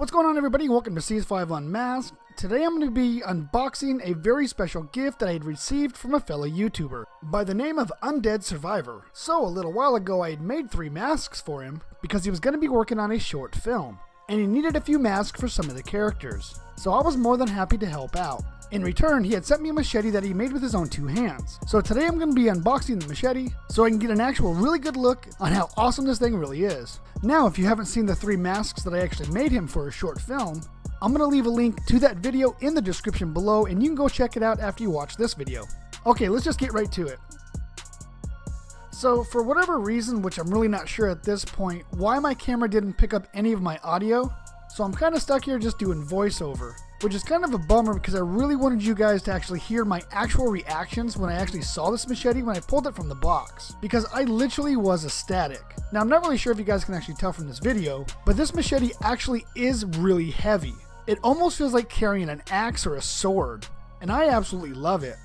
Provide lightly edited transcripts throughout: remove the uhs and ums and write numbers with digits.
What's going on, everybody? Welcome to CS5 Unmasked. Today I'm going to be unboxing a very special gift that I had received from a fellow YouTuber by the name of Undead Survivor. So a little while ago I had made 3 masks for him because he was going to be working on a short film and he needed a few masks for some of the characters. So I was more than happy to help out. In return, he had sent me a machete that he made with his own 2 hands. So today I'm going to be unboxing the machete so I can get an actual really good look on how awesome this thing really is. Now, if you haven't seen the 3 masks that I actually made him for a short film, I'm going to leave a link to that video in the description below and you can go check it out after you watch this video. Okay, let's just get right to it. So for whatever reason, which I'm really not sure at this point, why my camera didn't pick up any of my audio, so I'm kind of stuck here just doing voiceover, which is kind of a bummer because I really wanted you guys to actually hear my actual reactions when I actually saw this machete when I pulled it from the box, because I literally was ecstatic. Now I'm not really sure if you guys can actually tell from this video, but this machete actually is really heavy. It almost feels like carrying an axe or a sword, and I absolutely love it.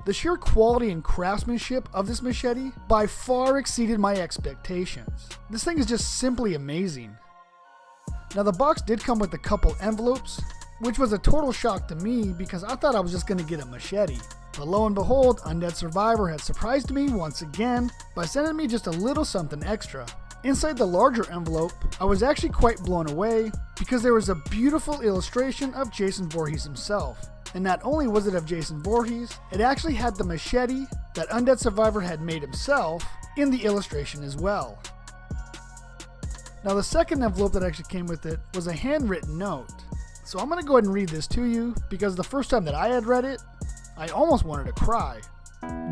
The sheer quality and craftsmanship of this machete by far exceeded my expectations. This thing is just simply amazing. Now the box did come with a couple envelopes, which was a total shock to me because I thought I was just going to get a machete. But lo and behold, Undead Survivor had surprised me once again by sending me just a little something extra. Inside the larger envelope, I was actually quite blown away because there was a beautiful illustration of Jason Voorhees himself. And not only was it of Jason Voorhees, it actually had the machete that Undead Survivor had made himself in the illustration as well. Now the second envelope that actually came with it was a handwritten note. So I'm going to go ahead and read this to you because the first time that I had read it, I almost wanted to cry.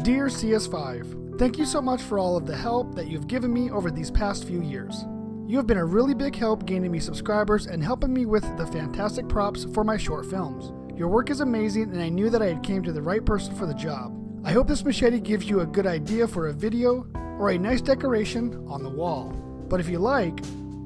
Dear CS5, thank you so much for all of the help that you've given me over these past few years. You have been a really big help gaining me subscribers and helping me with the fantastic props for my short films. Your work is amazing and I knew that I had came to the right person for the job. I hope this machete gives you a good idea for a video or a nice decoration on the wall. But if you like,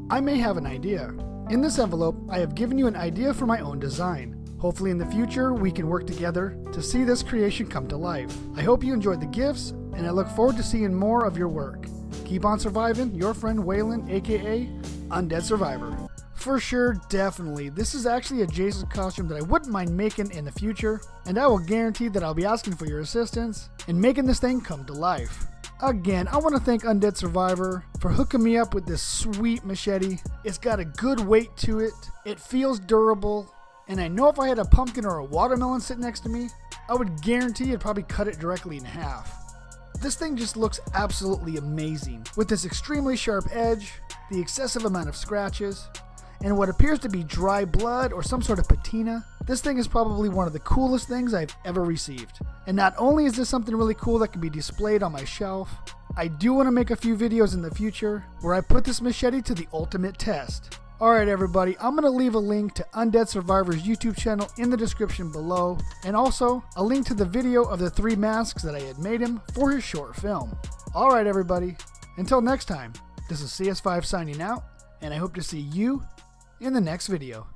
I may have an idea. In this envelope, I have given you an idea for my own design. Hopefully in the future, we can work together to see this creation come to life. I hope you enjoyed the gifts, and I look forward to seeing more of your work. Keep on surviving, your friend Waylon, aka Undead Survivor. For sure, definitely. This is actually a Jason costume that I wouldn't mind making in the future, and I will guarantee that I'll be asking for your assistance in making this thing come to life. Again, I want to thank Undead Survivor for hooking me up with this sweet machete. It's got a good weight to it, it feels durable, and I know if I had a pumpkin or a watermelon sitting next to me, I would guarantee it'd probably cut it directly in half. This thing just looks absolutely amazing, with this extremely sharp edge, the excessive amount of scratches, and what appears to be dry blood or some sort of patina. This thing is probably one of the coolest things I've ever received. And not only is this something really cool that can be displayed on my shelf, I do want to make a few videos in the future where I put this machete to the ultimate test. Alright everybody, I'm going to leave a link to Undead Survivor's YouTube channel in the description below, and also a link to the video of the 3 masks that I had made him for his short film. Alright everybody, until next time, this is CS5 signing out, and I hope to see you in the next video.